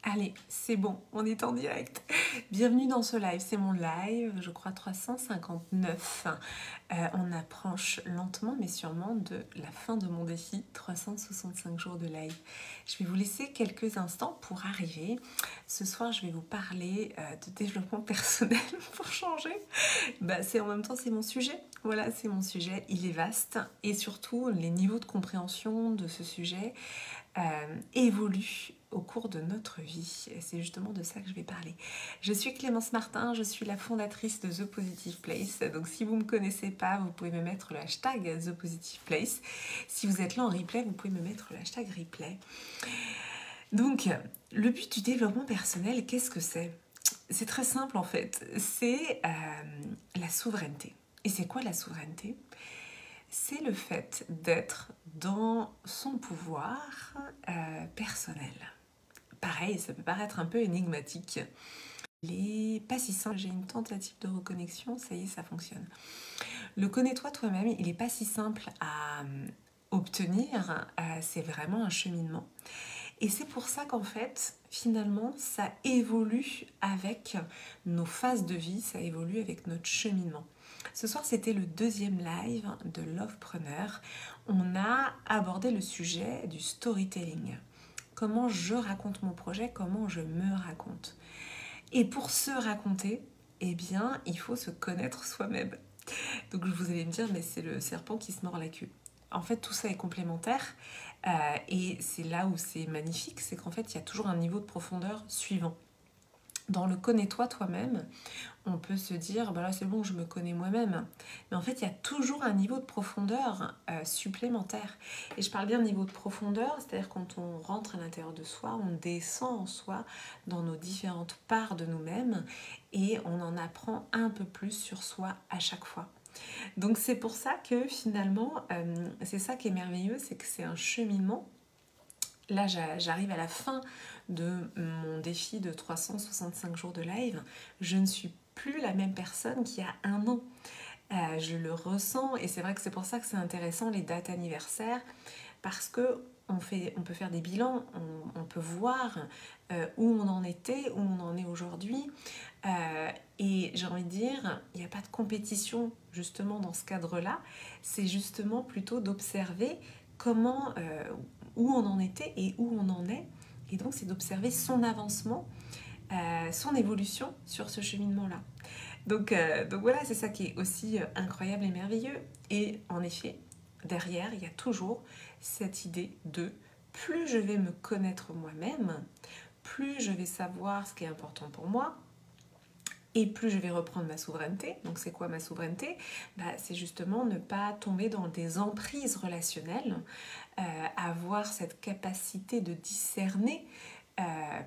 Allez, c'est bon, on est en direct. Bienvenue dans ce live, c'est mon live, je crois 359. On approche lentement mais sûrement de la fin de mon défi, 365 jours de live. Je vais vous laisser quelques instants pour arriver. Ce soir, je vais vous parler de développement personnel pour changer. En même temps, c'est mon sujet. Voilà, c'est mon sujet, il est vaste. Et surtout, les niveaux de compréhension de ce sujet évolue au cours de notre vie. Et c'est justement de ça que je vais parler. Je suis Clémence Martin, je suis la fondatrice de The Positive Place. Donc si vous ne me connaissez pas, vous pouvez me mettre le hashtag The Positive Place. Si vous êtes là en replay, vous pouvez me mettre le hashtag replay. Donc, le but du développement personnel, qu'est-ce que c'est ? C'est très simple en fait. C'est la souveraineté. Et c'est quoi la souveraineté ? C'est le fait d'être dans son pouvoir personnel. Pareil, ça peut paraître un peu énigmatique. Il n'est pas si simple. J'ai une tentative de reconnexion, ça y est, ça fonctionne. Le connais-toi toi-même, il n'est pas si simple à obtenir, c'est vraiment un cheminement. Et c'est pour ça qu'en fait, finalement, ça évolue avec nos phases de vie, ça évolue avec notre cheminement. Ce soir, c'était le deuxième live de Lovepreneur. On a abordé le sujet du storytelling. Comment je raconte mon projet, comment je me raconte. Et pour se raconter, eh bien, il faut se connaître soi-même. Donc vous allez me dire, mais c'est le serpent qui se mord la queue. En fait, tout ça est complémentaire et c'est là où c'est magnifique, c'est qu'en fait, il y a toujours un niveau de profondeur suivant. Dans le connais-toi toi-même, on peut se dire, bah là c'est bon, je me connais moi-même. Mais en fait, il y a toujours un niveau de profondeur supplémentaire. Et je parle bien de niveau de profondeur, c'est-à-dire quand on rentre à l'intérieur de soi, on descend en soi dans nos différentes parts de nous-mêmes et on en apprend un peu plus sur soi à chaque fois. Donc c'est pour ça que finalement, c'est ça qui est merveilleux, c'est que c'est un cheminement. Là, j'arrive à la fin de mon défi de 365 jours de live. Je ne suis plus la même personne qu'il y a un an. Je le ressens et c'est vrai que c'est pour ça que c'est intéressant les dates anniversaires parce que on peut faire des bilans, on peut voir où on en était, où on en est aujourd'hui. Et j'ai envie de dire, il n'y a pas de compétition justement dans ce cadre-là. C'est justement plutôt d'observer comment, où on en était et où on en est. Et donc c'est d'observer son avancement, son évolution sur ce cheminement-là. Donc voilà, c'est ça qui est aussi incroyable et merveilleux. Et en effet, derrière, il y a toujours cette idée de plus je vais me connaître moi-même, plus je vais savoir ce qui est important pour moi, et plus je vais reprendre ma souveraineté. Donc c'est quoi ma souveraineté ? C'est justement ne pas tomber dans des emprises relationnelles, avoir cette capacité de discerner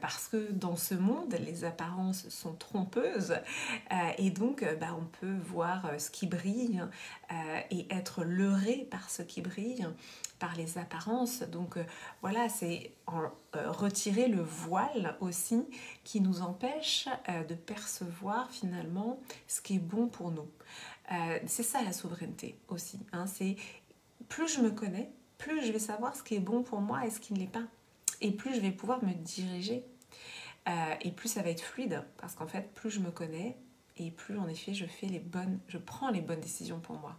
parce que dans ce monde, les apparences sont trompeuses et donc on peut voir ce qui brille et être leurré par ce qui brille, par les apparences. Donc voilà, c'est retirer le voile aussi qui nous empêche de percevoir finalement ce qui est bon pour nous. C'est ça la souveraineté aussi, hein, c'est plus je me connais, plus je vais savoir ce qui est bon pour moi et ce qui ne l'est pas. Et plus je vais pouvoir me diriger. Et plus ça va être fluide. Parce qu'en fait, plus je me connais et plus en effet je prends les bonnes décisions pour moi.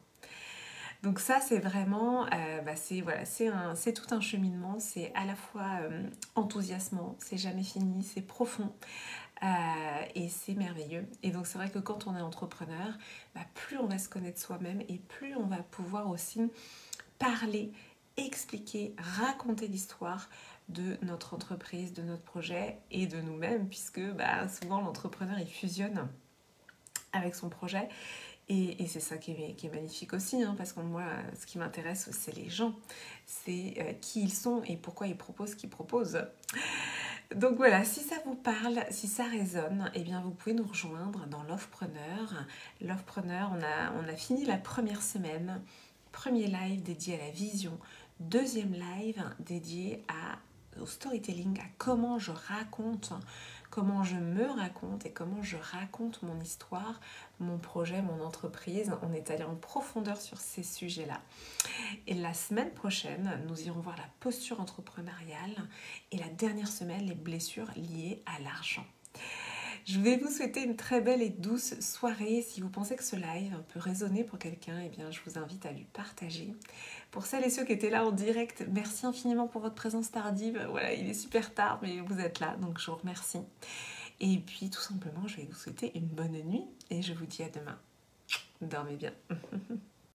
Donc ça, c'est vraiment, c'est tout un cheminement. C'est à la fois enthousiasmant, c'est jamais fini, c'est profond. Et c'est merveilleux. Et donc c'est vrai que quand on est entrepreneur, plus on va se connaître soi-même et plus on va pouvoir aussi parler, expliquer, raconter l'histoire de notre entreprise, de notre projet et de nous-mêmes, puisque souvent l'entrepreneur il fusionne avec son projet et c'est ça qui est magnifique aussi, hein, parce que moi ce qui m'intéresse c'est les gens, c'est qui ils sont et pourquoi ils proposent ce qu'ils proposent. Donc voilà, si ça vous parle, si ça résonne, eh bien vous pouvez nous rejoindre dans Lovepreneur. Lovepreneur, on a fini la première semaine, premier live dédié à la vision, deuxième live dédié à au storytelling, à comment je raconte, comment je me raconte et comment je raconte mon histoire, mon projet, mon entreprise. On est allé en profondeur sur ces sujets-là. Et la semaine prochaine, nous irons voir la posture entrepreneuriale et la dernière semaine, les blessures liées à l'argent. Je vais vous souhaiter une très belle et douce soirée. Si vous pensez que ce live peut résonner pour quelqu'un, eh bien, je vous invite à lui partager. Pour celles et ceux qui étaient là en direct, merci infiniment pour votre présence tardive. Voilà, il est super tard, mais vous êtes là, donc je vous remercie. Et puis, tout simplement, je vais vous souhaiter une bonne nuit et je vous dis à demain. Dormez bien.